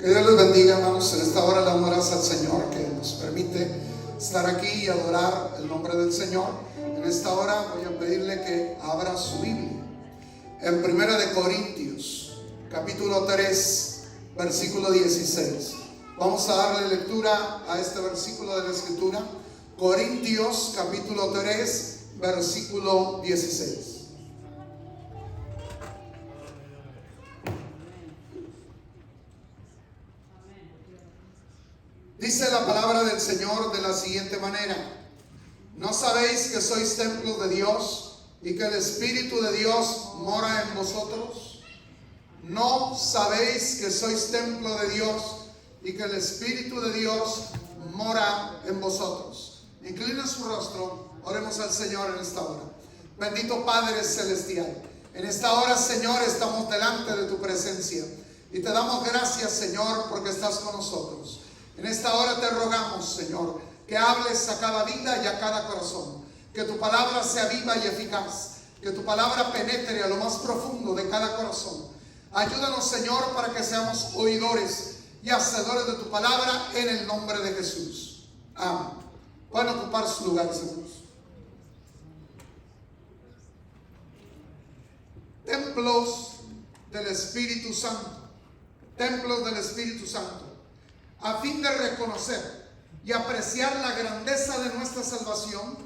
Que Dios les bendiga, hermanos. En esta hora le damos gracias al Señor que nos permite estar aquí y adorar el nombre del Señor. En esta hora voy a pedirle que abra su Biblia en 1 Corintios capítulo 3 versículo 16. Vamos a darle lectura a este versículo de la Escritura. Corintios capítulo 3 versículo 16. Dice la palabra del Señor de la siguiente manera: ¿no sabéis que sois templos de Dios y que el Espíritu de Dios mora en vosotros? ¿No sabéis que sois templo de Dios y que el Espíritu de Dios mora en vosotros? Inclina su rostro, oremos al Señor en esta hora. Bendito Padre Celestial, en esta hora, Señor, estamos delante de tu presencia y te damos gracias, Señor, porque estás con nosotros. En esta hora te rogamos, Señor, que hables a cada vida y a cada corazón, que tu palabra sea viva y eficaz, que tu palabra penetre a lo más profundo de cada corazón. Ayúdanos, Señor, para que seamos oidores y hacedores de tu palabra en el nombre de Jesús. Amén. Pueden ocupar sus lugares, hermanos. Templos del Espíritu Santo. Templos del Espíritu Santo. A fin de reconocer y apreciar la grandeza de nuestra salvación,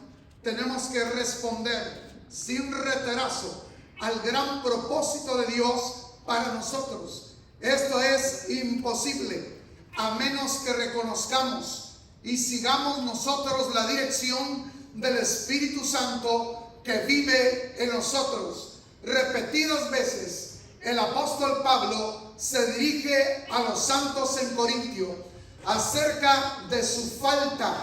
tenemos que responder sin retraso al gran propósito de Dios para nosotros. Esto es imposible a menos que reconozcamos y sigamos nosotros la dirección del Espíritu Santo que vive en nosotros. Repetidas veces el apóstol Pablo se dirige a los santos en Corintio acerca de su falta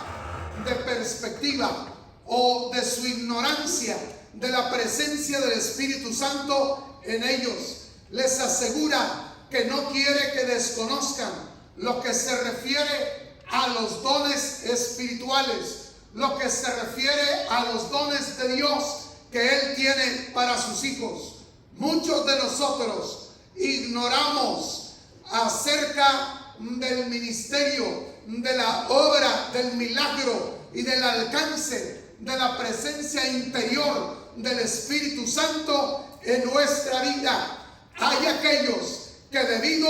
de perspectiva o de su ignorancia de la presencia del Espíritu Santo en ellos. Les asegura que no quiere que desconozcan lo que se refiere a los dones espirituales, lo que se refiere a los dones de Dios que Él tiene para sus hijos. Muchos de nosotros ignoramos acerca del ministerio, de la obra, del milagro y del alcance de la presencia interior del Espíritu Santo en nuestra vida. Hay aquellos que debido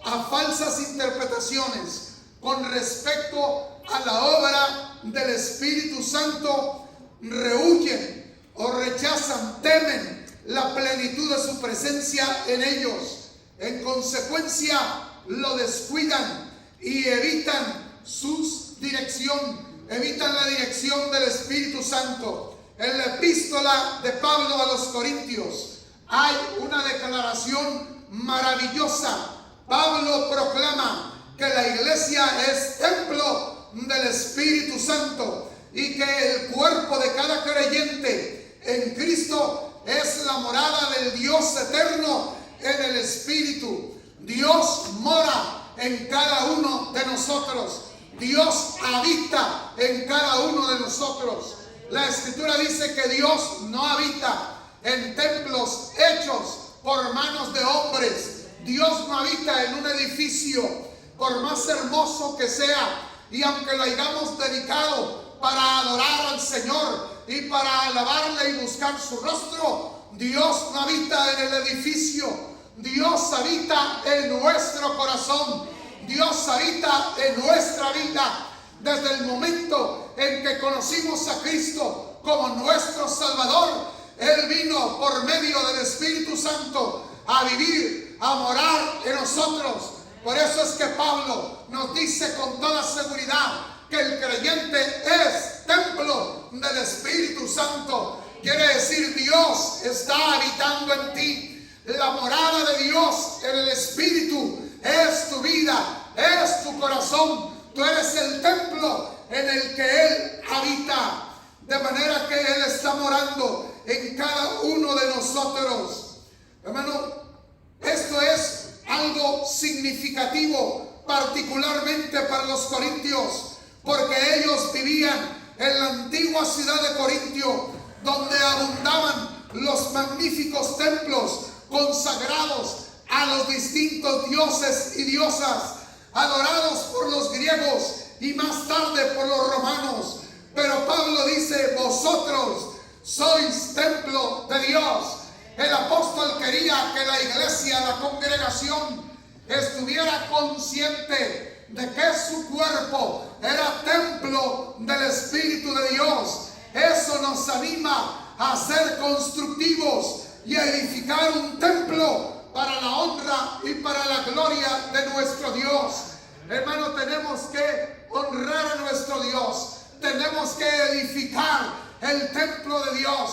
a falsas interpretaciones con respecto a la obra del Espíritu Santo rehuyen o rechazan, temen la plenitud de su presencia en ellos. En consecuencia, lo descuidan y evitan su dirección, evitan la dirección del Espíritu Santo. En la epístola de Pablo a los Corintios hay una declaración maravillosa. Pablo proclama que la iglesia es templo del Espíritu Santo y que el cuerpo de cada creyente en Cristo es la morada del Dios eterno en el Espíritu. Dios mora en cada uno de nosotros. Dios habita en cada uno de nosotros. La Escritura dice que Dios no habita en templos hechos por manos de hombres. Dios no habita en un edificio, por más hermoso que sea, y aunque lo hayamos dedicado para adorar al Señor y para alabarle y buscar su rostro, Dios no habita en el edificio. Dios habita en nuestro corazón. Dios habita en nuestra vida. Desde el momento en que conocimos a Cristo como nuestro Salvador, Él vino por medio del Espíritu Santo a vivir, a morar en nosotros. Por eso es que Pablo nos dice con toda seguridad que el creyente es templo del Espíritu Santo. Quiere decir, Dios está habitando en ti. La morada de Dios en el Espíritu es tu vida, es tu corazón. Tú eres el templo en el que Él habita. De manera que Él está morando en cada uno de nosotros. Hermano, esto es algo significativo, particularmente para los corintios, porque ellos vivían en la antigua ciudad de Corintio, donde abundaban los magníficos templos consagrados a los distintos dioses y diosas. adorados por los griegos y más tarde por los romanos. Pero Pablo dice, vosotros sois templo de Dios. El apóstol quería que la iglesia, la congregación, estuviera consciente de que su cuerpo era templo del Espíritu de Dios. Eso nos anima a ser constructivos y a edificar un templo para la honra y para la gloria de nuestro Dios. Hermano, tenemos que honrar a nuestro Dios. Tenemos que edificar el templo de Dios.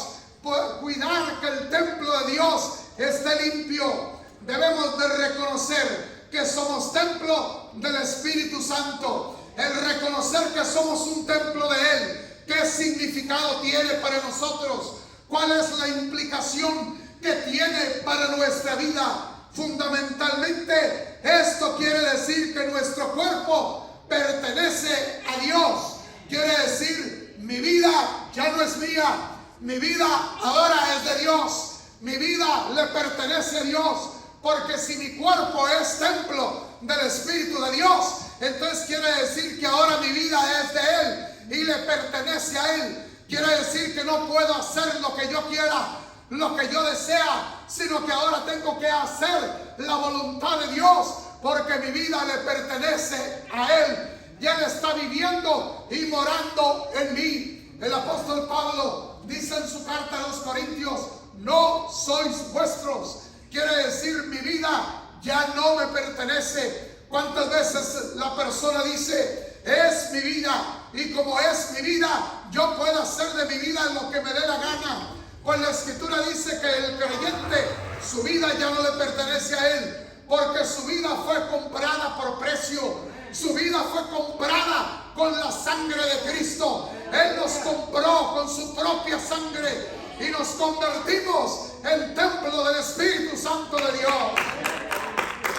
Cuidar que el templo de Dios esté limpio. Debemos de reconocer que somos templo del Espíritu Santo. El reconocer que somos un templo de Él. ¿Qué significado tiene para nosotros? ¿Cuál es la implicación que tiene para nuestra vida? Fundamentalmente, esto quiere decir que nuestro cuerpo pertenece a Dios. Quiere decir, mi vida ya no es mía. Mi vida ahora es de Dios. Mi vida le pertenece a Dios. Porque si mi cuerpo es templo del Espíritu de Dios, entonces quiere decir que ahora mi vida es de Él y le pertenece a Él. Quiere decir que no puedo hacer lo que yo quiera, lo que yo desea, sino que ahora tengo que hacer la voluntad de Dios, porque mi vida le pertenece a Él y Él está viviendo y morando en mí. El apóstol Pablo dice en su carta a los Corintios, no sois vuestros. Quiere decir, mi vida ya no me pertenece. ¿Cuántas veces la persona dice, es mi vida, y como es mi vida, yo puedo hacer de mi vida lo que me dé la gana? Pues la Escritura dice que el creyente, su vida ya no le pertenece a él, porque su vida fue comprada por precio. Su vida fue comprada con la sangre de Cristo. Él nos compró con su propia sangre y nos convertimos en templo del Espíritu Santo de Dios.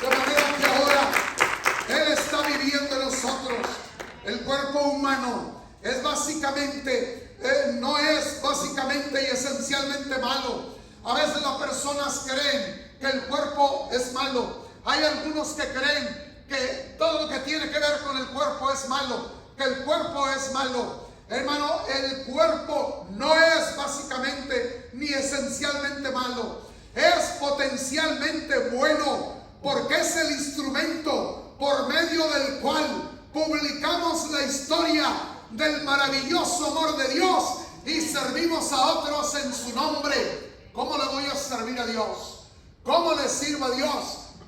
De manera que ahora Él está viviendo en nosotros. El cuerpo humano es básicamente, no es básicamente y esencialmente malo. A veces las personas creen que el cuerpo es malo. Hay algunos que creen que todo lo que tiene que ver con el cuerpo es malo, que el cuerpo es malo. Hermano, el cuerpo no es básicamente ni esencialmente malo. Es potencialmente bueno, porque es el instrumento por medio del cual publicamos la historia del maravilloso amor de Dios y servimos a otros en su nombre. ¿Cómo le voy a servir a Dios? ¿Cómo le sirvo a Dios?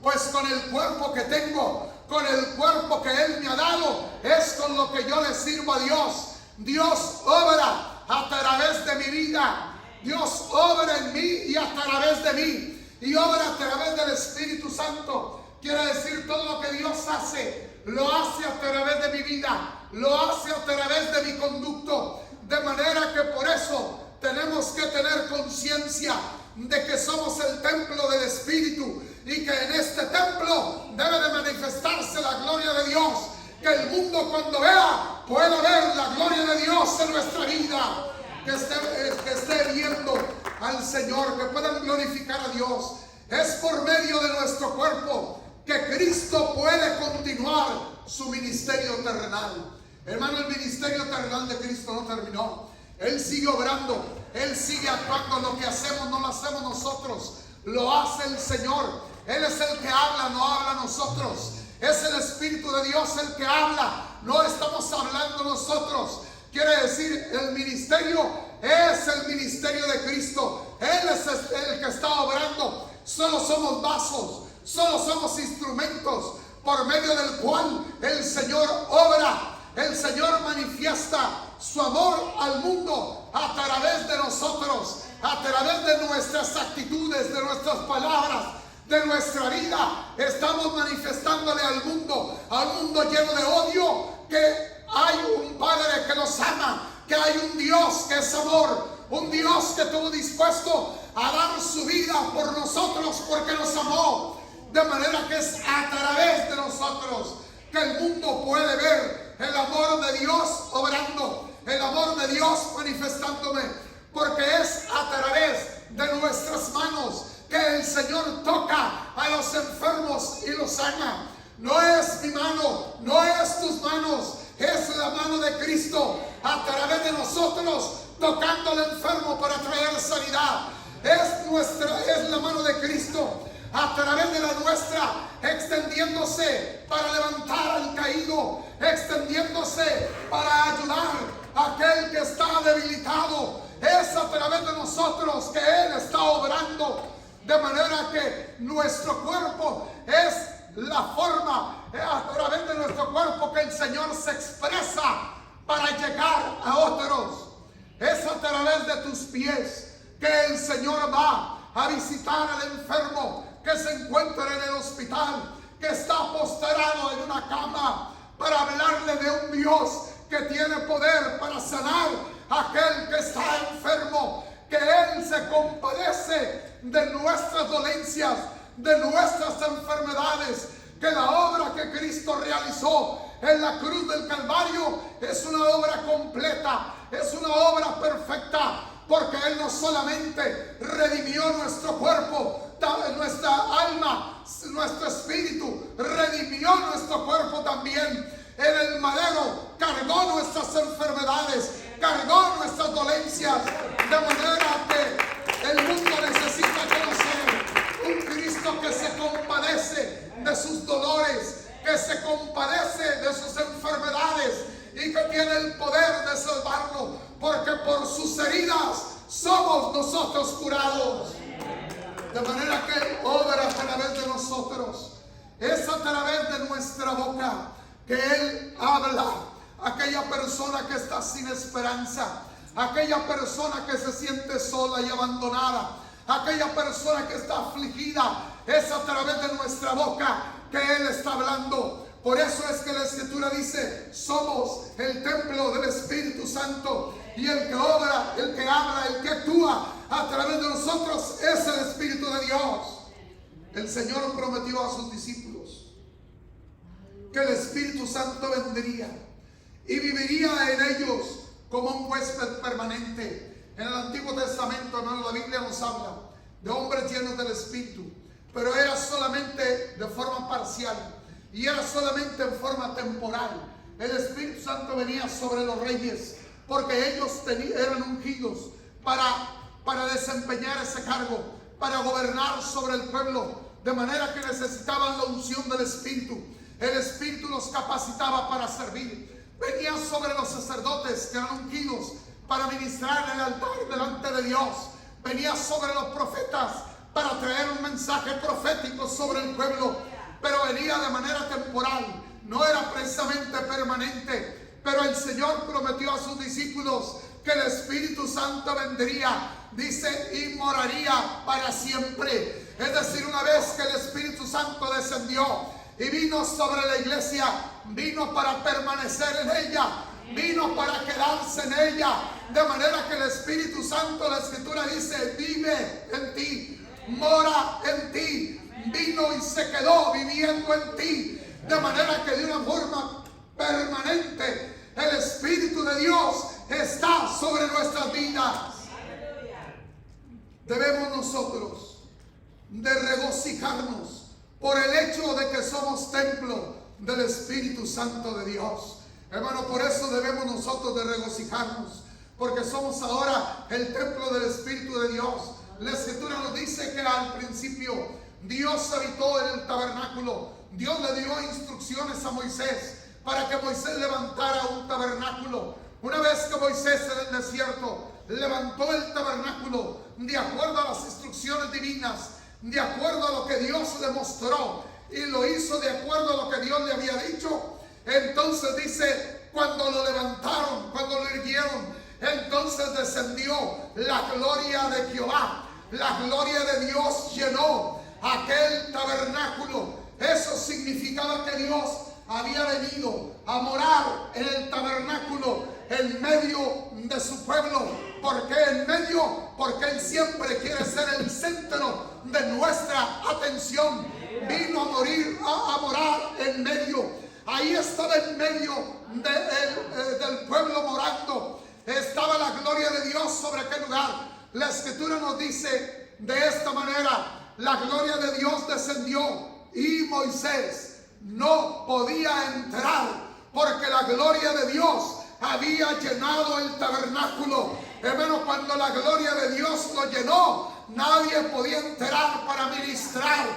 Pues con el cuerpo que tengo, con el cuerpo que Él me ha dado, es con lo que yo le sirvo a Dios. Dios obra a través de mi vida. Dios obra en mí y a través de mí. Y obra a través del Espíritu Santo. Quiere decir, todo lo que Dios hace, lo hace a través de mi vida, lo hace a través de mi conducto. De manera que por eso tenemos que tener conciencia de que somos el templo del Espíritu y que en este templo debe de manifestarse la gloria de Dios. Que el mundo cuando vea pueda ver la gloria de Dios en nuestra vida. Que esté viendo al Señor, que puedan glorificar a Dios. Es por medio de nuestro cuerpo que Cristo puede continuar su ministerio terrenal. Hermano, el ministerio terrenal de Cristo no terminó. Él sigue obrando, Él sigue actuando. Lo que hacemos no lo hacemos nosotros, lo hace el Señor. Él es el que habla, no habla nosotros. Es el Espíritu de Dios el que habla, no estamos hablando nosotros. Quiere decir, el ministerio es el ministerio de Cristo. Él es el que está obrando. Solo somos vasos, solo somos instrumentos por medio del cual el Señor obra. El Señor manifiesta su amor al mundo a través de nosotros, a través de nuestras actitudes, de nuestras palabras, de nuestra vida. Estamos manifestándole al mundo lleno de odio, que hay un Padre que nos ama, que hay un Dios que es amor, un Dios que estuvo dispuesto a dar su vida por nosotros porque nos amó. De manera que es a través de nosotros que el mundo puede ver el amor de Dios obrando, el amor de Dios manifestándome, porque es a través de nuestras manos que el Señor toca a los enfermos y los sana. No es mi mano, no es tus manos, es la mano de Cristo a través de nosotros, tocando al enfermo para traer sanidad. Es la mano de Cristo a través de la nuestra, extendiéndose para levantar al caído, extendiéndose para ayudar a aquel que está debilitado. Es a través de nosotros que Él está obrando, de manera que nuestro cuerpo es la forma, a través de nuestro cuerpo que el Señor se expresa para llegar a otros. Es a través de tus pies que el Señor va a visitar al enfermo que se encuentra en el hospital, que está postrado en una cama, para hablarle de un Dios que tiene poder para sanar a aquel que está enfermo, que Él se compadece de nuestras dolencias, de nuestras enfermedades, que la obra que Cristo realizó en la cruz del Calvario es una obra completa, es una obra perfecta, porque Él no solamente redimió nuestro cuerpo, nuestra alma, nuestro espíritu, redimió nuestro cuerpo también. En el madero cargó nuestras enfermedades, cargó nuestras dolencias, de manera que el mundo necesita conocer un Cristo que se compadece de sus dolores, que se compadece de sus enfermedades y que tiene el poder de salvarlo, porque por sus heridas somos nosotros curados. De manera que Él obra a través de nosotros. Es a través de nuestra boca que Él habla a aquella persona que está sin esperanza, aquella persona que se siente sola y abandonada, aquella persona que está afligida. Es a través de nuestra boca que Él está hablando. Por eso es que la Escritura dice: somos el templo del Espíritu Santo, y el que obra, el que habla, el que actúa a través de nosotros es el Espíritu de Dios. El Señor prometió a sus discípulos que el Espíritu Santo vendría y viviría en ellos como un huésped permanente. En el Antiguo Testamento, hermano, la Biblia nos habla de hombres llenos del Espíritu, pero era solamente de forma parcial y era solamente en forma temporal. El Espíritu Santo venía sobre los reyes porque ellos eran ungidos para desempeñar ese cargo, para gobernar sobre el pueblo, de manera que necesitaban la unción del Espíritu. El Espíritu los capacitaba para servir. Venía sobre los sacerdotes que eran ungidos para ministrar en el altar delante de Dios. Venía sobre los profetas para traer un mensaje profético sobre el pueblo, pero venía de manera temporal, no era precisamente permanente. Pero el Señor prometió a sus discípulos que el Espíritu Santo vendría, dice, y moraría para siempre. Es decir, una vez que el Espíritu Santo descendió y vino sobre la iglesia, vino para permanecer en ella, vino para quedarse en ella, de manera que el Espíritu Santo, la Escritura dice, vive en ti, mora en ti, vino y se quedó viviendo en ti, de manera que de una forma permanente el Espíritu de Dios está sobre nuestras vidas. Debemos nosotros de regocijarnos por el hecho de que somos templo del Espíritu Santo de Dios. Hermano, por eso debemos nosotros de regocijarnos, porque somos ahora el templo del Espíritu de Dios. La Escritura nos dice que al principio Dios habitó en el tabernáculo. Dios le dio instrucciones a Moisés para que Moisés levantara un tabernáculo. Una vez que Moisés en el desierto levantó el tabernáculo de acuerdo a las instrucciones divinas, de acuerdo a lo que Dios le mostró, y lo hizo de acuerdo a lo que Dios le había dicho, entonces dice, cuando lo levantaron, cuando lo erguieron, entonces descendió la gloria de Jehová. La gloria de Dios llenó aquel tabernáculo. Eso significaba que Dios había venido a morar en el tabernáculo, en medio de su pueblo. ¿Por qué en medio? Porque Él siempre quiere ser el centro de nuestra atención. Vino a morar en medio. Ahí estaba en medio del pueblo morando. Estaba la gloria de Dios sobre aquel lugar. La Escritura nos dice de esta manera: la gloria de Dios descendió y Moisés no podía entrar porque la gloria de Dios había llenado el tabernáculo. Hermano, cuando la gloria de Dios lo llenó, nadie podía entrar para ministrar.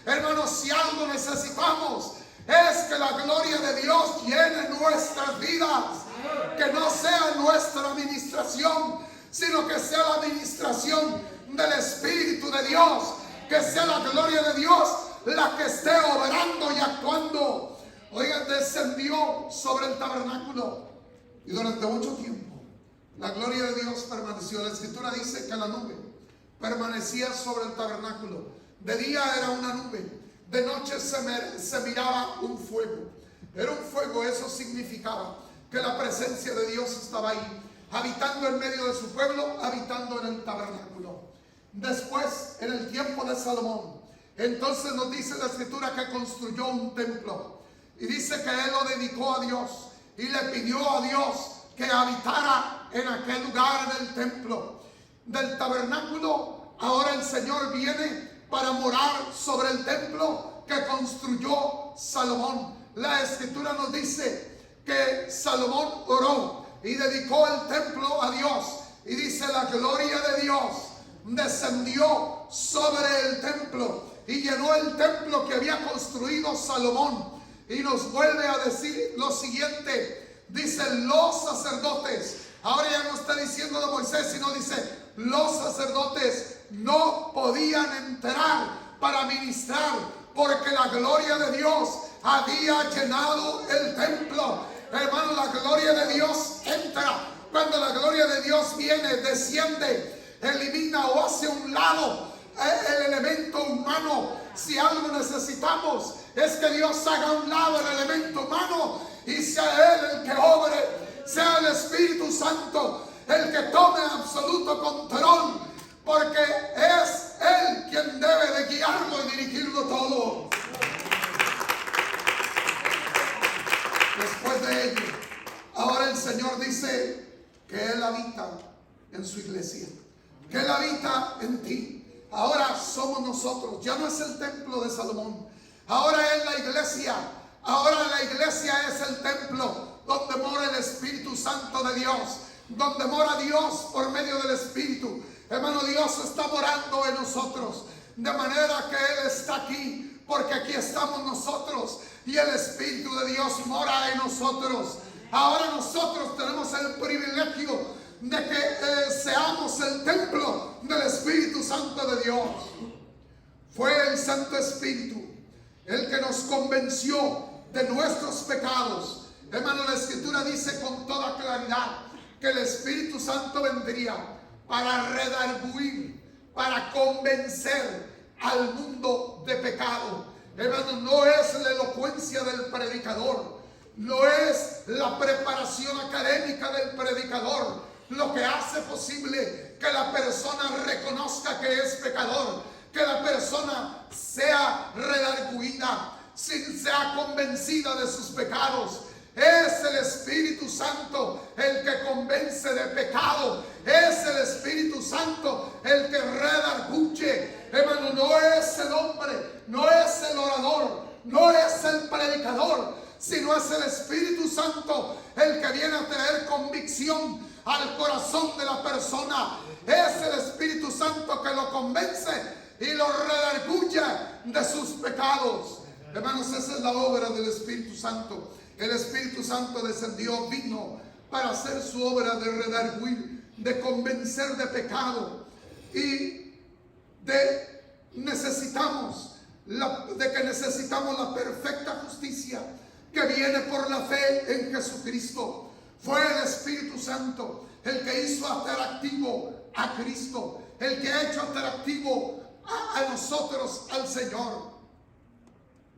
Hermano, si algo necesitamos es que la gloria de Dios llene nuestras vidas. Que no sea nuestra administración, sino que sea la administración del Espíritu de Dios. Que sea la gloria de Dios la que esté obrando y actuando. Oigan, descendió sobre el tabernáculo y durante mucho tiempo la gloria de Dios permaneció. La Escritura dice que la nube permanecía sobre el tabernáculo. De día era una nube, de noche se miraba un fuego. Era un fuego, eso significaba que la presencia de Dios estaba ahí, habitando en medio de su pueblo, habitando en el tabernáculo. Después, en el tiempo de Salomón, entonces nos dice la Escritura que construyó un templo. Y dice que él lo dedicó a Dios y le pidió a Dios que habitara en aquel lugar, en el templo del tabernáculo. Ahora el Señor viene para morar sobre el templo que construyó Salomón. La Escritura nos dice que Salomón oró y dedicó el templo a Dios. Y dice, la gloria de Dios descendió sobre el templo y llenó el templo que había construido Salomón. Y nos vuelve a decir lo siguiente, dice los sacerdotes. Ahora ya no está diciendo de Moisés, sino dice los sacerdotes no podían entrar para ministrar porque la gloria de Dios había llenado el templo. Hermano, la gloria de Dios entra. Cuando la gloria de Dios viene, desciende, elimina o hace a un lado el elemento humano. Si algo necesitamos es que Dios haga a un lado el elemento humano y sea Él el que obre, sea el Espíritu Santo el que tome absoluto control, porque es Él quien debe de guiarlo y dirigirlo todo. Después de ello, ahora el Señor dice que Él habita en su iglesia, que Él habita en ti. Ahora somos nosotros, ya no es el templo de Salomón, ahora es la iglesia. Ahora la iglesia es el templo donde mora el Espíritu Santo de Dios, donde mora Dios por medio del Espíritu. Hermano, Dios está morando en nosotros, de manera que Él está aquí, porque aquí estamos nosotros y el Espíritu de Dios mora en nosotros. Ahora nosotros tenemos el privilegio de que seamos el templo del Espíritu Santo de Dios. Fue el Santo Espíritu el que nos convenció de nuestros pecados. Hermano, la Escritura dice con toda claridad que el Espíritu Santo vendría para redarguir, para convencer al mundo de pecado. Hermano, no es la elocuencia del predicador, no es la preparación académica del predicador lo que hace posible que la persona reconozca que es pecador, que la persona sea redarguida, sea convencida de sus pecados. Es el Espíritu Santo el que convence de pecado. Es el Espíritu Santo el que redarguye. Hermano, no es el hombre, no es el orador, no es el predicador, sino es el Espíritu Santo el que viene a traer convicción al corazón de la persona. Es el Espíritu Santo que lo convence y lo redarguye de sus pecados. Hermanos, esa es la obra del Espíritu Santo. El Espíritu Santo descendió, vino para hacer su obra de redarguir, de convencer de pecado y de que necesitamos la perfecta justicia que viene por la fe en Jesucristo. Fue el Espíritu Santo el que hizo atractivo a Cristo, el que ha hecho atractivo a nosotros al Señor.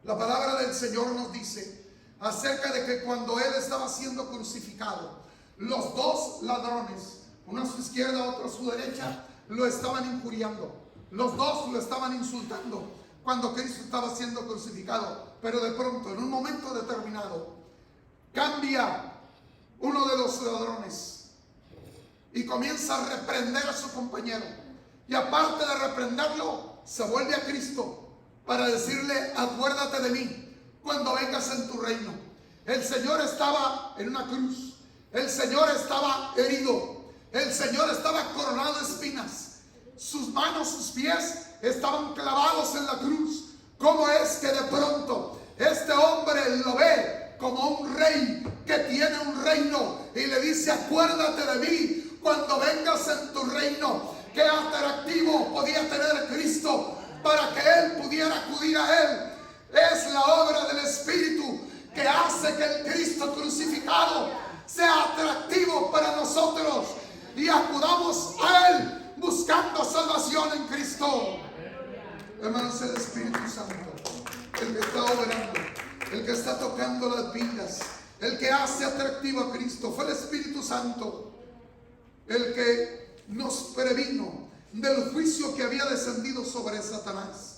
La palabra del Señor nos dice acerca de que cuando Él estaba siendo crucificado, los dos ladrones, uno a su izquierda, otro a su derecha, lo estaban injuriando. Los dos lo estaban insultando cuando Cristo estaba siendo crucificado. Pero de pronto, en un momento determinado, cambia uno de los ladrones y comienza a reprender a su compañero. Y aparte de reprenderlo, se vuelve a Cristo para decirle: acuérdate de mí cuando vengas en tu reino. El Señor estaba en una cruz. El Señor estaba herido. El Señor estaba coronado de espinas. Sus manos, sus pies estaban clavados en la cruz. ¿Cómo es que de pronto este hombre lo ve como un rey que tiene un reino y le dice: acuérdate de mí cuando vengas en tu reino? Qué atractivo podía tener Cristo para que él pudiera acudir a él. Es la obra del Espíritu que hace que el Cristo crucificado sea atractivo para nosotros y acudamos a él buscando salvación en Cristo. Hermanos, el Espíritu Santo, el que está obrando, el que está tocando las vidas, el que hace atractivo a Cristo, fue el Espíritu Santo el que nos previno del juicio que había descendido sobre Satanás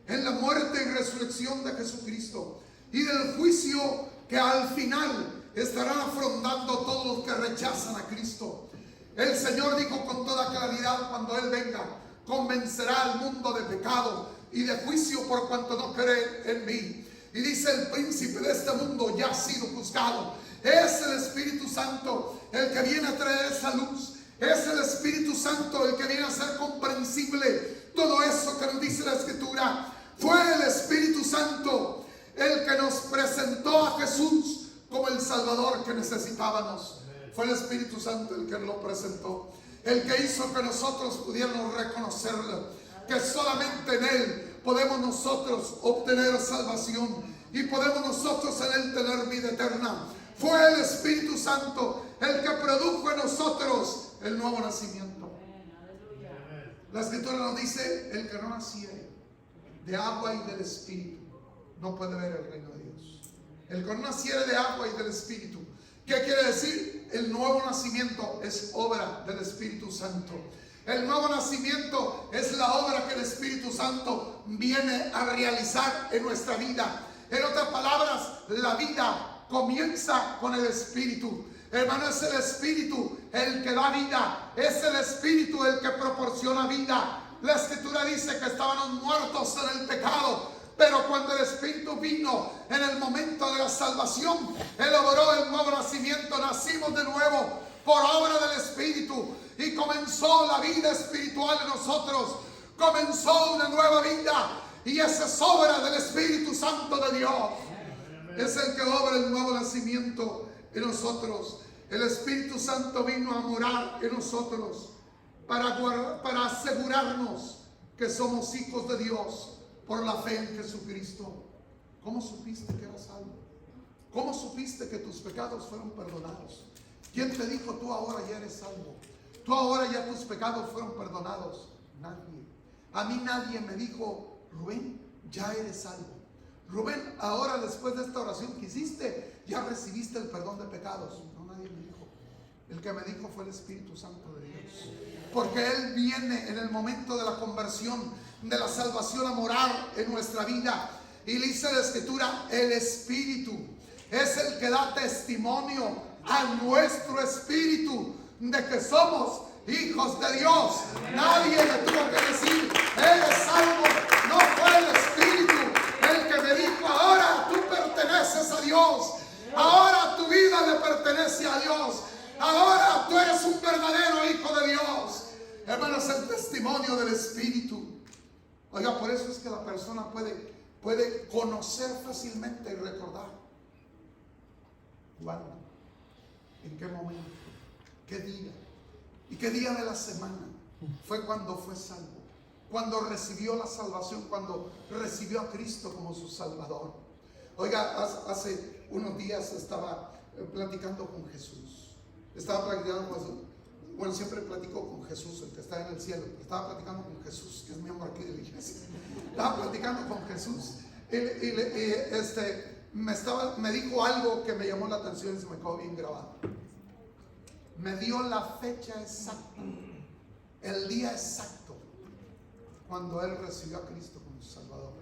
en la muerte y resurrección de Jesucristo, y del juicio que al final estarán afrontando todos los que rechazan a Cristo. El Señor dijo con toda claridad: cuando Él venga, convencerá al mundo de pecado y de juicio por cuanto no cree en mí. Y dice: el príncipe de este mundo ya ha sido juzgado. Es el Espíritu Santo el que viene a traer esa luz. Es el Espíritu Santo el que viene a hacer comprensible todo eso que nos dice la Escritura. Fue el Espíritu Santo el que nos presentó a Jesús como el Salvador que necesitábamos. Fue el Espíritu Santo el que lo presentó, el que hizo que nosotros pudiéramos reconocerlo, que solamente en Él podemos nosotros obtener salvación y podemos nosotros en Él tener vida eterna. Fue el Espíritu Santo el que produjo en nosotros el nuevo nacimiento. La Escritura nos dice: el que no naciere de agua y del Espíritu no puede ver el reino de Dios. El que no naciere de agua y del Espíritu. ¿Qué quiere decir? El nuevo nacimiento es obra del Espíritu Santo. El nuevo nacimiento es la obra que el Espíritu Santo viene a realizar en nuestra vida. En otras palabras, la vida comienza con el Espíritu. Hermano, es el Espíritu el que da vida. Es el Espíritu el que proporciona vida. La Escritura dice que estábamos muertos en el pecado, pero cuando el Espíritu vino en el momento de la salvación, Él obró el nuevo nacimiento. Nacimos de nuevo por obra del Espíritu y comenzó la vida espiritual en nosotros. Comenzó una nueva vida y esa es obra del Espíritu Santo de Dios. Es el que obra el nuevo nacimiento en nosotros. El Espíritu Santo vino a morar en nosotros para asegurarnos que somos hijos de Dios por la fe en Jesucristo. ¿Cómo supiste que eras salvo? ¿Cómo supiste que tus pecados fueron perdonados? ¿Quién te dijo: tú ahora ya eres salvo? Tú ahora ya tus pecados fueron perdonados. Nadie. A mí nadie me dijo: Rubén, ya eres salvo. Rubén, ahora después de esta oración que hiciste, ya recibiste el perdón de pecados. No, nadie me dijo. El que me dijo fue el Espíritu Santo de Dios. Porque Él viene en el momento de la conversión, de la salvación, a morar en nuestra vida. Y dice la Escritura: el Espíritu es el que da testimonio a nuestro espíritu de que somos hijos de Dios. Nadie le tuvo que decir: eres salvo. No fue el Espíritu el que me dijo: ahora tú perteneces a Dios. Ahora tu vida le pertenece a Dios. Ahora tú eres un verdadero hijo de Dios. Hermanos, el testimonio del Espíritu. Oiga, por eso es que la persona puede conocer fácilmente y recordar cuándo, en qué momento, qué día y qué día de la semana fue cuando fue salvo, cuando recibió la salvación, cuando recibió a Cristo como su Salvador. Oiga, hace unos días estaba platicando con Jesús. Estaba platicando con Jesús. Bueno, siempre platico con Jesús, el que está en el cielo. Estaba platicando con Jesús, que es miembro aquí de la iglesia. Estaba platicando con Jesús. Me dijo algo que me llamó la atención y se me quedó bien grabado. Me dio la fecha exacta, el día exacto, cuando él recibió a Cristo como su Salvador.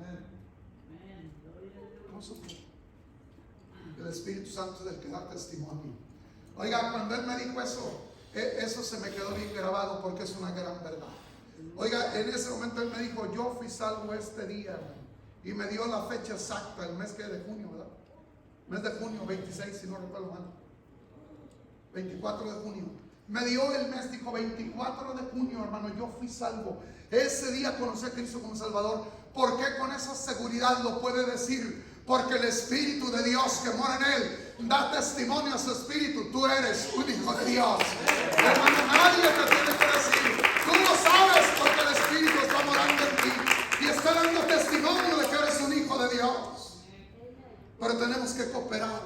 ¿Cómo supo? El Espíritu Santo es el que da testimonio. Oiga, cuando él me dijo eso se me quedó bien grabado porque es una gran verdad. Oiga, en ese momento él me dijo: yo fui salvo este día, hermano. y me dio la fecha exacta, el mes que de junio, ¿verdad? Mes de junio, 26, si no recuerdo mal. 24 de junio. Me dio el mes, dijo 24 de junio, hermano, yo fui salvo. Ese día conocí a Cristo como Salvador. ¿Por qué con esa seguridad lo puede decir? Porque el Espíritu de Dios que mora en él da testimonio a su espíritu. Tú eres un hijo de Dios. Hermano, nadie te tiene que decir. Tú lo sabes porque el Espíritu está morando en ti y está dando testimonio de que eres un hijo de Dios. Pero tenemos que cooperar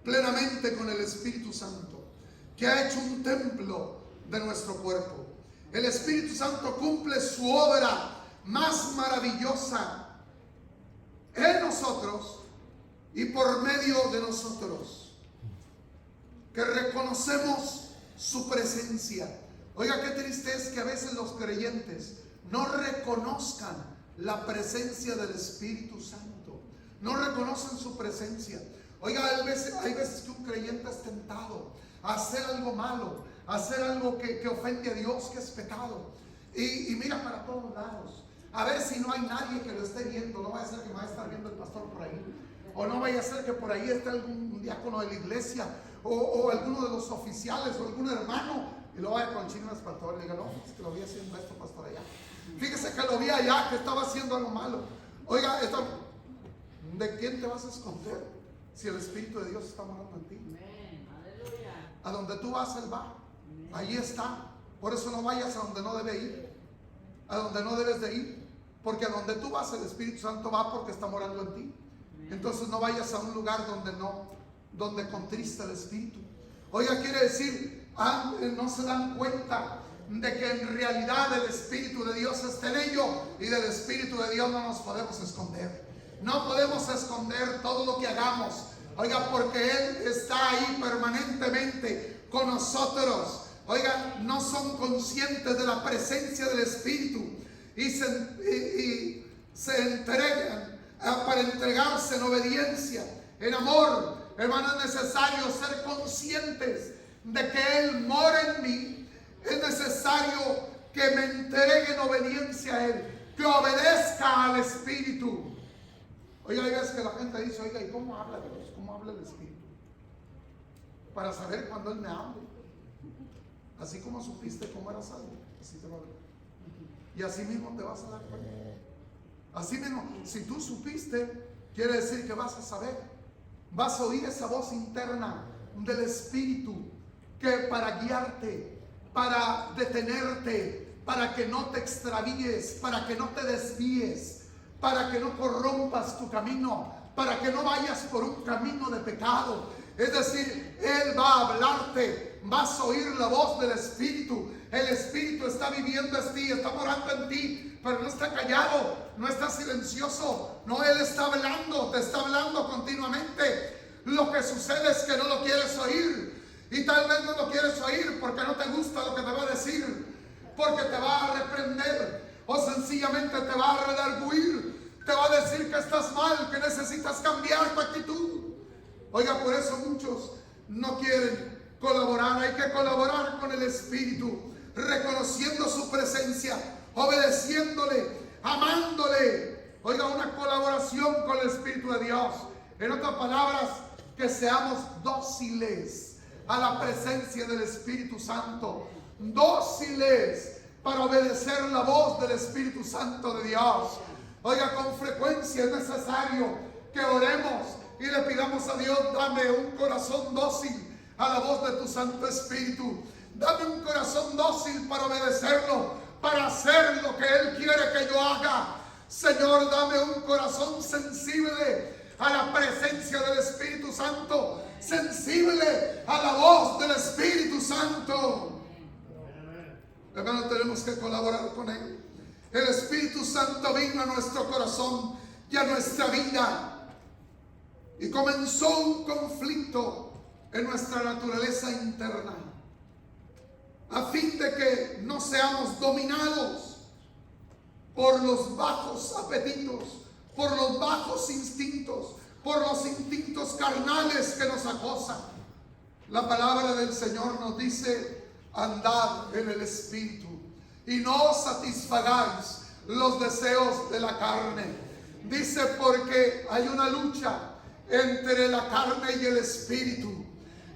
plenamente con el Espíritu Santo, que ha hecho un templo de nuestro cuerpo. El Espíritu Santo cumple su obra más maravillosa en nosotros y por medio de nosotros, que reconocemos su presencia. Oiga, qué triste es que a veces los creyentes no reconozcan la presencia del Espíritu Santo, no reconocen su presencia. Oiga, hay veces que un creyente es tentado a hacer algo malo, a hacer algo que ofende a Dios, que es pecado, y mira para todos lados a ver si no hay nadie que lo esté viendo. No vaya a ser que me vaya a estar viendo el pastor por ahí, o no vaya a ser que por ahí esté algún diácono de la iglesia, o alguno de los oficiales, o algún hermano, y lo vaya con chino al pastor y le diga: no, fíjese que lo vi haciendo esto, pastor, allá. Fíjese que lo vi allá, que estaba haciendo algo malo. Oiga, ¿de quién te vas a esconder si el Espíritu de Dios está morando en ti? A donde tú vas, Él va. Allí está. Por eso no vayas a donde no debe ir, a donde no debes de ir, porque a donde tú vas, el Espíritu Santo va porque está morando en ti. Entonces no vayas a un lugar donde contrista el Espíritu. Oiga, quiere decir, no se dan cuenta de que en realidad el Espíritu de Dios está en ello, y del Espíritu de Dios no nos podemos esconder. No podemos esconder todo lo que hagamos. Oiga, porque Él está ahí permanentemente con nosotros. Oiga, no son conscientes de la presencia del Espíritu y se entregan para entregarse en obediencia, en amor. Hermano, es necesario ser conscientes de que Él mora en mí. Es necesario que me entregue en obediencia a Él, que obedezca al Espíritu. Oiga, hay veces que la gente dice: oiga, ¿y cómo habla Dios? ¿Cómo habla el Espíritu? Para saber cuando Él me hable. Así como supiste cómo eras salvo, así te va a ver. Y así mismo te vas a dar cuenta. Así mismo, si tú supiste, quiere decir que vas a saber. Vas a oír esa voz interna del Espíritu, que para guiarte, para detenerte, para que no te extravíes, para que no te desvíes, para que no corrompas tu camino, para que no vayas por un camino de pecado. Es decir, Él va a hablarte, vas a oír la voz del Espíritu. El Espíritu está viviendo en ti, está morando en ti, pero no está callado, no está silencioso. No, Él está hablando, te está hablando continuamente. Lo que sucede es que no lo quieres oír, y tal vez no lo quieres oír porque no te gusta lo que te va a decir, porque te va a reprender, o sencillamente te va a redarguir, te va a decir que estás mal, que necesitas cambiar tu actitud. Oiga, por eso muchos no quieren colaborar. Hay que colaborar con el Espíritu, reconociendo su presencia, obedeciéndole, amándole. Oiga, una colaboración con el Espíritu de Dios. En otras palabras, que seamos dóciles a la presencia del Espíritu Santo, dóciles para obedecer la voz del Espíritu Santo de Dios. Oiga, con frecuencia es necesario que oremos y le pidamos a Dios: dame un corazón dócil a la voz de tu Santo Espíritu. Dame un corazón dócil para obedecerlo, para hacer lo que Él quiere que yo haga. Señor, dame un corazón sensible a la presencia del Espíritu Santo, sensible a la voz del Espíritu Santo. Hermanos, tenemos que colaborar con Él. El Espíritu Santo vino a nuestro corazón y a nuestra vida, y comenzó un conflicto en nuestra naturaleza interna, a fin de que no seamos dominados por los bajos apetitos, por los bajos instintos, por los instintos carnales que nos acosan. La palabra del Señor nos dice: andad en el Espíritu y no satisfagáis los deseos de la carne. Dice, porque hay una lucha entre la carne y el espíritu.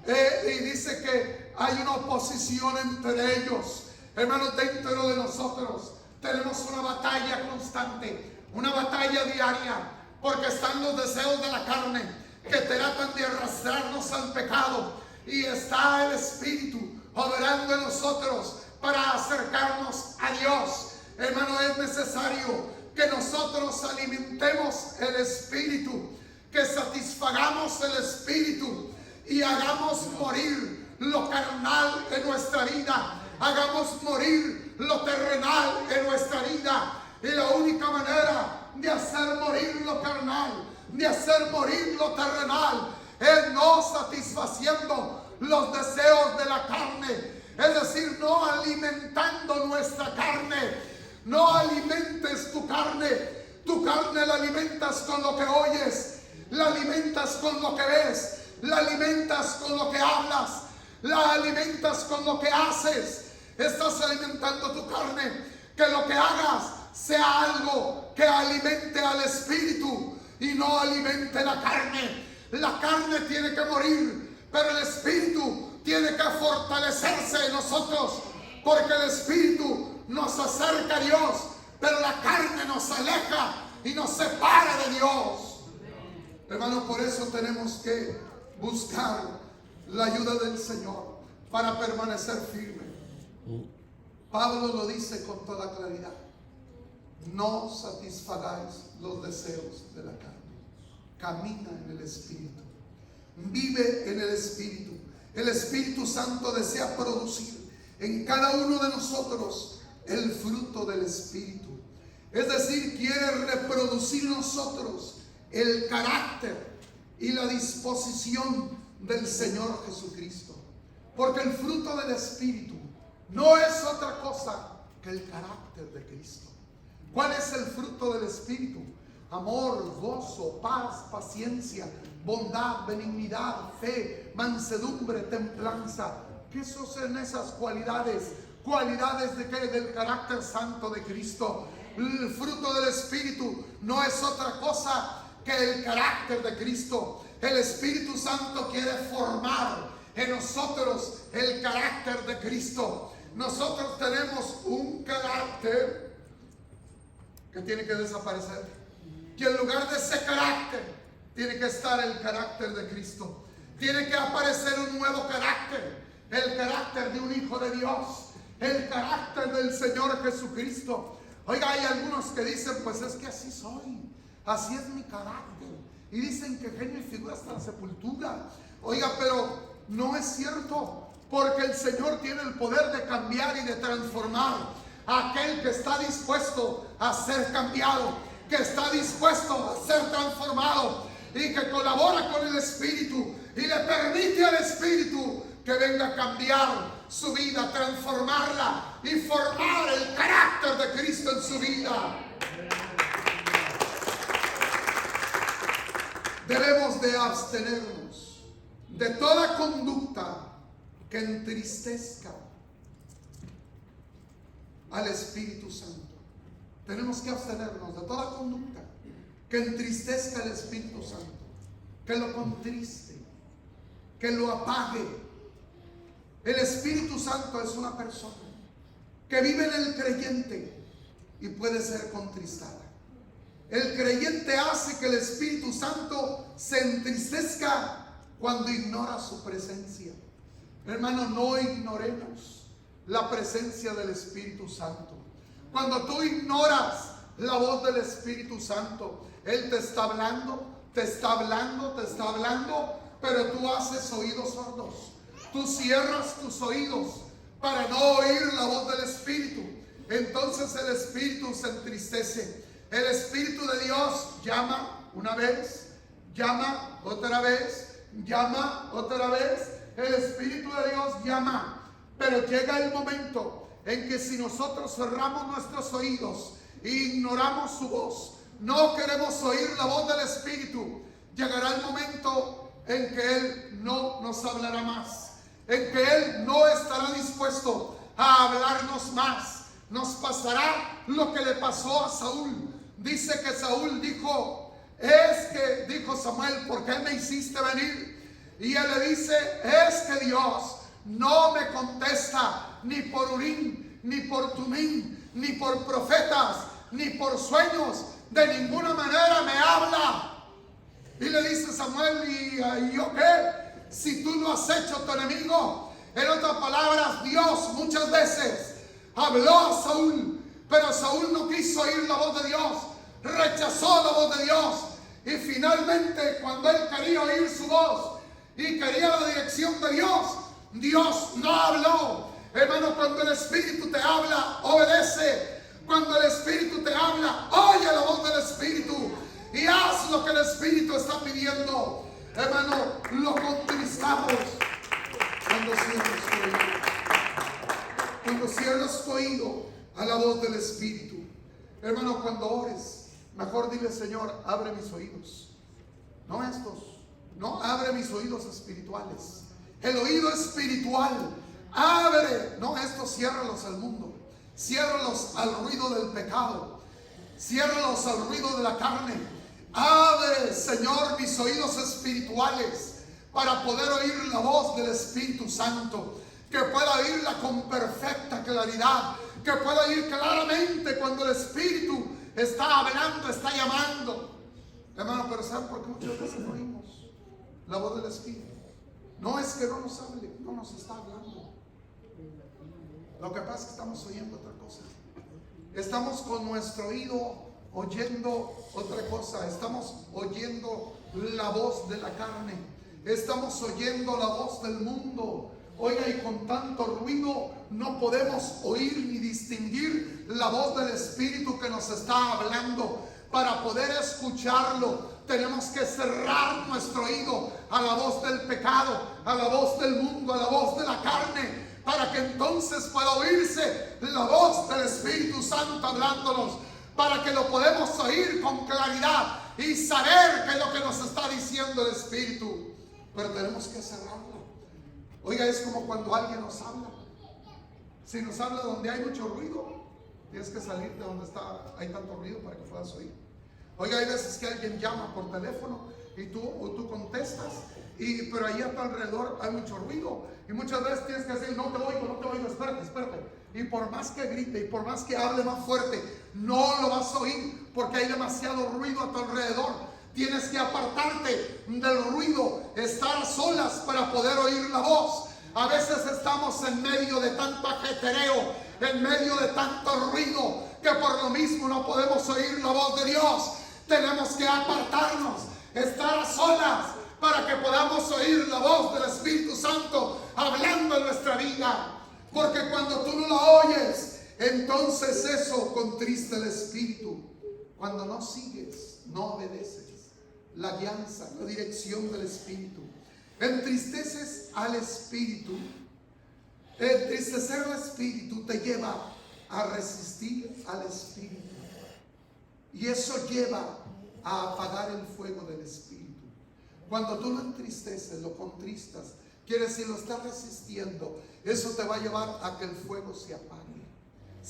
Y dice que hay una oposición entre ellos. Hermanos, dentro de nosotros tenemos una batalla constante, una batalla diaria, porque están los deseos de la carne que tratan de arrastrarnos al pecado, y está el espíritu obrando en nosotros para acercarnos a Dios. Hermano, es necesario que nosotros alimentemos el espíritu, que satisfagamos el espíritu y hagamos morir lo carnal en nuestra vida, hagamos morir lo terrenal en nuestra vida. Y la única manera de hacer morir lo carnal, de hacer morir lo terrenal, es no satisfaciendo los deseos de la carne, es decir, no alimentando nuestra carne. No alimentes tu carne. Tu carne la alimentas con lo que oyes, la alimentas con lo que ves, la alimentas con lo que hablas, la alimentas con lo que haces. Estás alimentando tu carne. Que lo que hagas sea algo que alimente al espíritu y no alimente la carne. La carne tiene que morir, pero el espíritu tiene que fortalecerse en nosotros, porque el espíritu nos acerca a Dios, pero la carne nos aleja y nos separa de Dios. Hermanos, por eso tenemos que buscar la ayuda del Señor para permanecer firme. Pablo lo dice con toda claridad: no satisfagáis los deseos de la carne. Camina en el Espíritu, vive en el Espíritu. El Espíritu Santo desea producir en cada uno de nosotros el fruto del Espíritu. Es decir, quiere reproducir en nosotros el carácter y la disposición del Señor Jesucristo. Porque el fruto del Espíritu no es otra cosa que el carácter de Cristo. ¿Cuál es el fruto del Espíritu? Amor, gozo, paz, paciencia, bondad, benignidad, fe, mansedumbre, templanza. ¿Qué son esas cualidades? ¿Cualidades de qué? Del carácter santo de Cristo. El fruto del Espíritu no es otra cosa que el carácter de Cristo. El Espíritu Santo quiere formar en nosotros el carácter de Cristo. Nosotros tenemos un carácter que tiene que desaparecer. Y en lugar de ese carácter tiene que estar el carácter de Cristo. Tiene que aparecer un nuevo carácter, el carácter de un hijo de Dios, el carácter del Señor Jesucristo. Oiga, hay algunos que dicen, pues es que así soy, así es mi carácter, y dicen que genio y figura hasta la sepultura. Oiga, pero no es cierto, porque el Señor tiene el poder de cambiar y de transformar a aquel que está dispuesto a ser cambiado, que está dispuesto a ser transformado y que colabora con el Espíritu y le permite al Espíritu que venga a cambiar su vida, transformarla y formar el carácter de Cristo en su vida. Debemos de abstenernos de toda conducta que entristezca al Espíritu Santo. Tenemos que abstenernos de toda conducta que entristezca al Espíritu Santo, que lo contriste, que lo apague. El Espíritu Santo es una persona que vive en el creyente y puede ser contristada. El creyente hace que el Espíritu Santo se entristezca cuando ignora su presencia. Hermano, no ignoremos la presencia del Espíritu Santo. Cuando tú ignoras la voz del Espíritu Santo, Él te está hablando, te está hablando, te está hablando, pero tú haces oídos sordos. Tú cierras tus oídos para no oír la voz del Espíritu. Entonces el Espíritu se entristece. El Espíritu de Dios llama una vez, llama otra vez, llama otra vez. El Espíritu de Dios llama, pero llega el momento en que si nosotros cerramos nuestros oídos e ignoramos su voz, no queremos oír la voz del Espíritu, llegará el momento en que Él no nos hablará más, en que Él no estará dispuesto a hablarnos más. Nos pasará lo que le pasó a Saúl. Dice que Saúl dijo, dijo Samuel, ¿por qué me hiciste venir? Y él le dice, es que Dios no me contesta ni por Urim, ni por Tumim, ni por profetas, ni por sueños. De ninguna manera me habla. Y le dice Samuel, ¿y yo qué? Si tú lo has hecho tu enemigo. En otras palabras, Dios muchas veces habló a Saúl, pero Saúl no quiso oír la voz de Dios, rechazó la voz de Dios. Y finalmente, cuando él quería oír su voz y quería la dirección de Dios, Dios no habló. Hermano, cuando el Espíritu te habla, obedece. Cuando el Espíritu te habla, oye la voz del Espíritu y haz lo que el Espíritu está pidiendo. Hermano, lo contristamos cuando cierras tu oído a la voz del Espíritu. Hermano, cuando ores, mejor dile, Señor, abre mis oídos. No estos, no, abre mis oídos espirituales. El oído espiritual, abre, no estos, ciérralos al mundo, ciérralos al ruido del pecado, ciérralos al ruido de la carne. Abre, Señor, mis oídos espirituales para poder oír la voz del Espíritu Santo, que pueda oírla con perfecta claridad, que pueda oír claramente cuando el Espíritu está hablando, está llamando. Hermano, pero ¿saben por qué muchas veces no oímos la voz del Espíritu? No es que no nos hable, no nos está hablando. Lo que pasa es que estamos oyendo otra cosa. Estamos con nuestro oído oyendo otra cosa. Estamos oyendo la voz de la carne. Estamos oyendo la voz del mundo. Oiga, y con tanto ruido no podemos oír ni distinguir la voz del Espíritu que nos está hablando. Para poder escucharlo, tenemos que cerrar nuestro oído a la voz del pecado, a la voz del mundo, a la voz de la carne, para que entonces pueda oírse la voz del Espíritu Santo hablándonos, para que lo podamos oír con claridad y saber qué es lo que nos está diciendo el Espíritu. Pero tenemos que cerrarlo. Oiga, es como cuando alguien nos habla. Si nos habla donde hay mucho ruido, tienes que salir de donde hay tanto ruido para que puedas oír. Oiga, hay veces que alguien llama por teléfono y tú contestas, pero ahí a tu alrededor hay mucho ruido. Y muchas veces tienes que decir, no te oigo, espérate. Y por más que grite y por más que hable más fuerte, no lo vas a oír porque hay demasiado ruido a tu alrededor. Tienes que apartarte del ruido, estar a solas para poder oír la voz. A veces estamos en medio de tanto ajetreo, en medio de tanto ruido, que por lo mismo no podemos oír la voz de Dios. Tenemos que apartarnos, estar a solas para que podamos oír la voz del Espíritu Santo hablando en nuestra vida. Porque cuando tú no la oyes, entonces eso contrista el Espíritu. Cuando no sigues, no obedeces la guianza, la dirección del Espíritu, entristeces al Espíritu. Entristecer al Espíritu te lleva a resistir al Espíritu, y eso lleva a apagar el fuego del Espíritu. Cuando tú lo entristeces, lo contristas, quiere decir lo estás resistiendo, eso te va a llevar a que el fuego se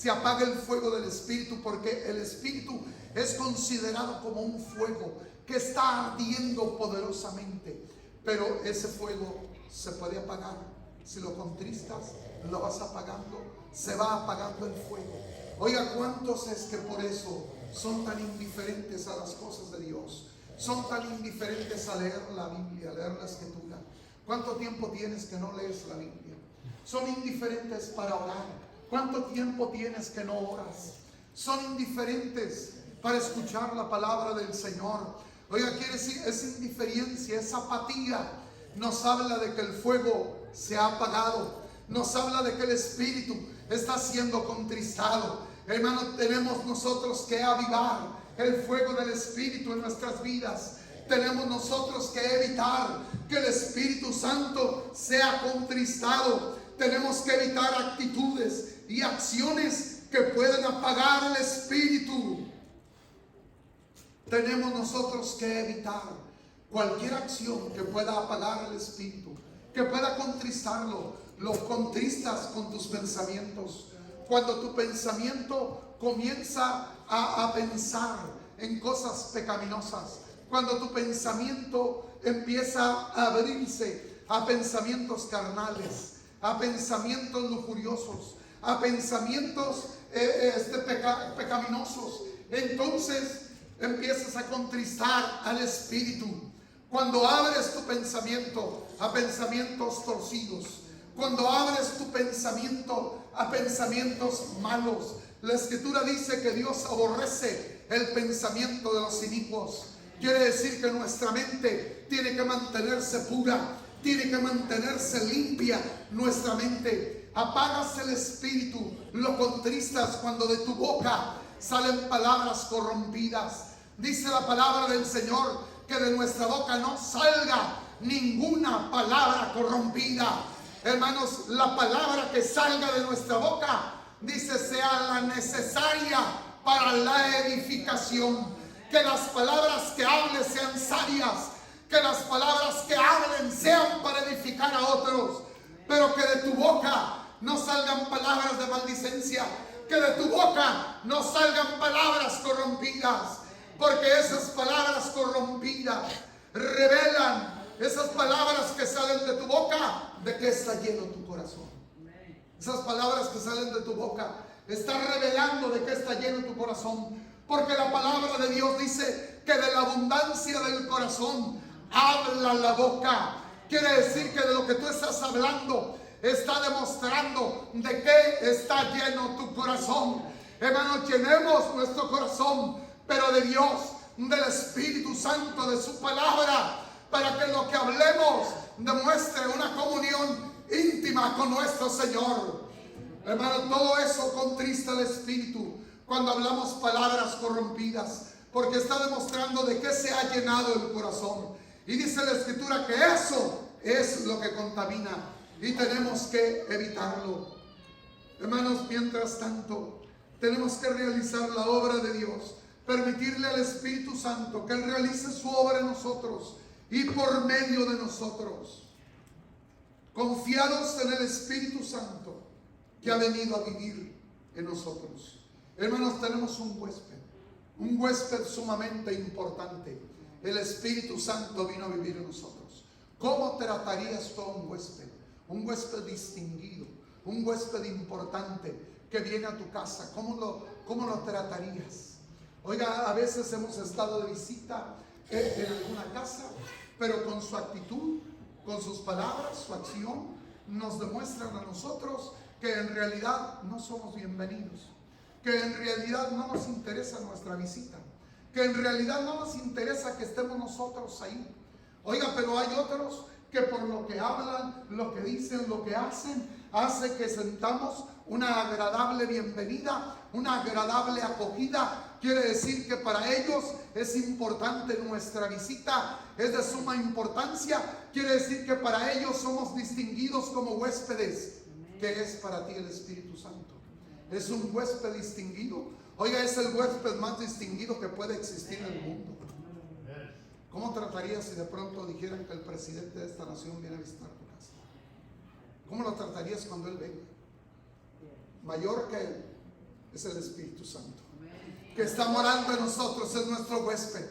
apague el fuego del Espíritu, porque el Espíritu es considerado como un fuego que está ardiendo poderosamente, pero ese fuego se puede apagar. Si lo contristas, lo vas apagando, se va apagando el fuego. Oiga, ¿cuántos es que por eso son tan indiferentes a las cosas de Dios? Son tan indiferentes a leer la Biblia, a leer la Escritura. ¿Cuánto tiempo tienes que no lees la Biblia? Son indiferentes para orar. ¿Cuánto tiempo tienes que no oras? Son indiferentes para escuchar la palabra del Señor. Oiga, quiere decir, esa indiferencia, esa apatía, nos habla de que el fuego se ha apagado. Nos habla de que el Espíritu está siendo contristado. Hermano, tenemos nosotros que avivar el fuego del Espíritu en nuestras vidas. Tenemos nosotros que evitar que el Espíritu Santo sea contristado. Tenemos que evitar actitudes y acciones que pueden apagar el Espíritu. Tenemos nosotros que evitar cualquier acción que pueda apagar el Espíritu, que pueda contristarlo. Lo contristas con tus pensamientos. Cuando tu pensamiento comienza a pensar en cosas pecaminosas, cuando tu pensamiento empieza a abrirse a pensamientos carnales, a pensamientos lujuriosos, a pensamientos pecaminosos, entonces empiezas a contristar al Espíritu. Cuando abres tu pensamiento a pensamientos torcidos, cuando abres tu pensamiento a pensamientos malos, la Escritura dice que Dios aborrece el pensamiento de los inicuos. Quiere decir que nuestra mente tiene que mantenerse pura, tiene que mantenerse limpia nuestra mente. Apagas el espíritu, lo contristas cuando de tu boca salen palabras corrompidas. Dice la palabra del Señor que de nuestra boca no salga ninguna palabra corrompida. Hermanos, la palabra que salga de nuestra boca, dice, sea la necesaria para la edificación. Que las palabras que hables sean sabias, que las palabras que hablen sean para edificar a otros, pero que de tu boca no salgan palabras de maldicencia, que de tu boca no salgan palabras corrompidas, porque esas palabras corrompidas revelan, esas palabras que salen de tu boca, de qué está lleno tu corazón. Esas palabras que salen de tu boca están revelando de qué está lleno tu corazón. Porque la palabra de Dios dice que de la abundancia del corazón habla la boca. Quiere decir que de lo que tú estás hablando está demostrando de qué está lleno tu corazón. Hermanos, llenemos nuestro corazón, pero de Dios, del Espíritu Santo, de su palabra, para que lo que hablemos demuestre una comunión íntima con nuestro Señor. Hermanos, todo eso contrista el Espíritu cuando hablamos palabras corrompidas, porque está demostrando de qué se ha llenado el corazón. Y dice la Escritura que eso es lo que contamina y tenemos que evitarlo. Hermanos, mientras tanto, tenemos que realizar la obra de Dios, permitirle al Espíritu Santo que Él realice su obra en nosotros y por medio de nosotros, confiados en el Espíritu Santo que ha venido a vivir en nosotros. Hermanos, tenemos un huésped sumamente importante. El Espíritu Santo vino a vivir en nosotros. ¿Cómo tratarías tú a un huésped? Un huésped distinguido, un huésped importante que viene a tu casa. ¿Cómo lo tratarías? Oiga, a veces hemos estado de visita en alguna casa, pero con su actitud, con sus palabras, su acción, nos demuestran a nosotros que en realidad no somos bienvenidos, que en realidad no nos interesa nuestra visita, que en realidad no nos interesa que estemos nosotros ahí. Oiga, pero hay otros que por lo que hablan, lo que dicen, lo que hacen, hace que sentamos una agradable bienvenida, una agradable acogida. Quiere decir que para ellos es importante nuestra visita, es de suma importancia. Quiere decir que para ellos somos distinguidos como huéspedes. ¿Qué es para ti el Espíritu Santo? ¿Es un huésped distinguido? Oiga, es el huésped más distinguido que puede existir en el mundo. ¿Cómo tratarías si de pronto dijeran que el presidente de esta nación viene a visitar tu casa? ¿Cómo lo tratarías cuando él venga? Mayor que él es el Espíritu Santo, que está morando en nosotros, es nuestro huésped.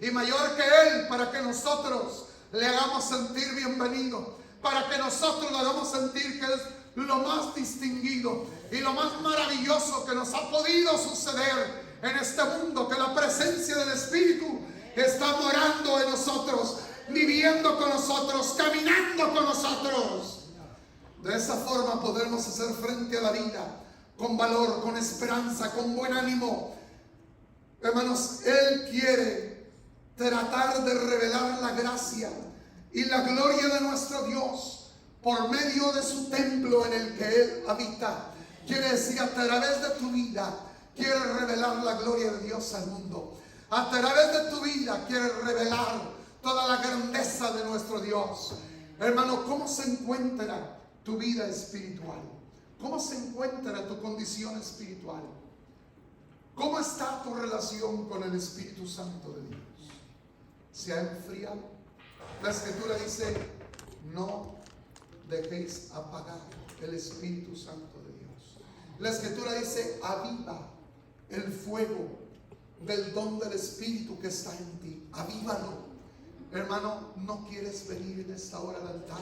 Y mayor que él, para que nosotros le hagamos sentir bienvenido, para que nosotros le hagamos sentir que es lo más distinguido y lo más maravilloso que nos ha podido suceder en este mundo, que la presencia del Espíritu está morando en nosotros, viviendo con nosotros, caminando con nosotros. De esa forma podremos hacer frente a la vida con valor, con esperanza, con buen ánimo. Hermanos, Él quiere tratar de revelar la gracia y la gloria de nuestro Dios por medio de su templo en el que Él habita. Quiere decir, a través de tu vida quiere revelar la gloria de Dios al mundo. A través de tu vida quiere revelar toda la grandeza de nuestro Dios. Hermano, ¿cómo se encuentra tu vida espiritual? ¿Cómo se encuentra tu condición espiritual? ¿Cómo está tu relación con el Espíritu Santo de Dios? ¿Se ha enfriado? La Escritura dice, no dejéis apagar el Espíritu Santo de Dios. La Escritura dice, aviva el fuego del don del Espíritu que está en ti. Avívalo. Hermano, ¿no quieres venir en esta hora al altar?